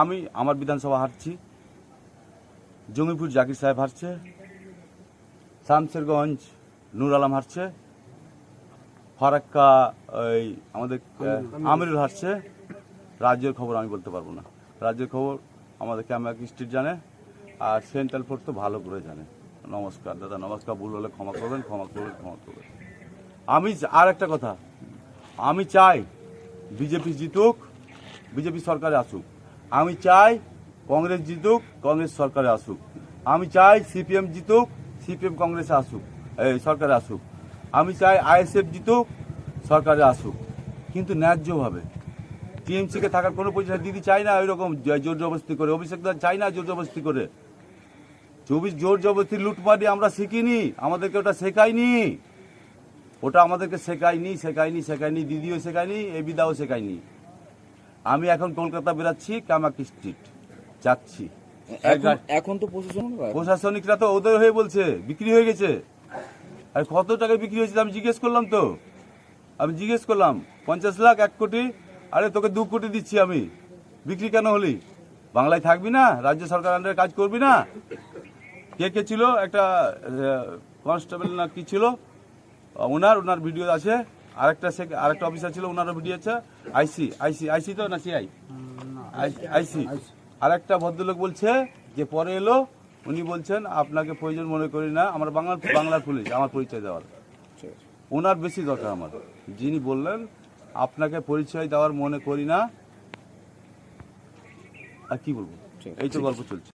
আমি আমার বিধানসভা হারছি, জঙ্গিপুর জাকির সাহেব হারছে, শামসেরগঞ্জ নূর আলম হারছে, ফারাক্কা ওই আমাদের আমিরুল হারছে। রাজ্যের খবর আমি বলতে পারবো না, রাজ্যের খবর আমাদের ক্যামেরা স্ট্রিট জানে, আর সেন্ট্রাল ফোর্স তো ভালো করে জানে। নমস্কার দাদা, নমস্কার। ভুল হলে ক্ষমা করবেন, ক্ষমা করবেন, ক্ষমা করবেন। আমি আর একটা কথা, আমি চাই বিজেপি জিতুক, বিজেপি সরকারে আসুক। আমি চাই কংগ্রেস জিতুক, কংগ্রেস সরকারে আসুক। আমি চাই সিপিএম জিতুক, সিপিএম কংগ্রেসে আসুক, এই সরকারে আসুক। আমি চাই আইএসএফ জিতুক, সরকারে আসুক, কিন্তু ন্যায্যভাবে। টিএমসিকে থাকার কোনো পজিশন দিদি চাই না ওই রকম জোর জবরদস্তি করে। অভিষেক দা চাই না জোর জবরদস্তি করে। জোর জবরদস্তি লুটপাটি আমরা শিখিনি, আমাদেরকে ওটা শেখায়নি, ওটা আমাদেরকে শেখায়নি। দিদিও শেখায়নি, এবিদাও শেখায়নি। আমি এখন কলকাতা বেরাচ্ছি, কামাকি স্ট্রিট যাচ্ছি। এখন তো প্রশাসনিকরা তো ওদের হয়ে বলছে বিক্রি হয়ে গেছে। আর কত টাকায় বিক্রি হয়েছে আমি জিজ্ঞেস করলাম, তো আমি জিজ্ঞেস করলাম 50 লাখ, 1 কোটি। আরে তোকে 2 কোটি দিচ্ছি আমি, বিক্রি কেন হলি? বাংলায় থাকবি না? রাজ্য সরকার আন্ডারে কাজ করবি না? কে ছিল একটা কনস্টেবল না কি ছিল, ওনার ভিডিও আছে। আরেকটা অফিসার ছিল, ওনারও ভিডিও আছে। আইসি তো না সিআই, আইসি। আরেকটা ভদ্রলোক বলছে যে পরে এলো, উনি বলছেন আপনাকে প্রয়োজন মনে করি না, আমার বাংলার পুলিশ আমার পরিচয় দেওয়ার। ওনার বেশি দরকার আমার, যিনি বললেন আপনাকে পরিচয় দেওয়ার মনে করি না। আর কি বলবো, এই তো গল্প চলছে।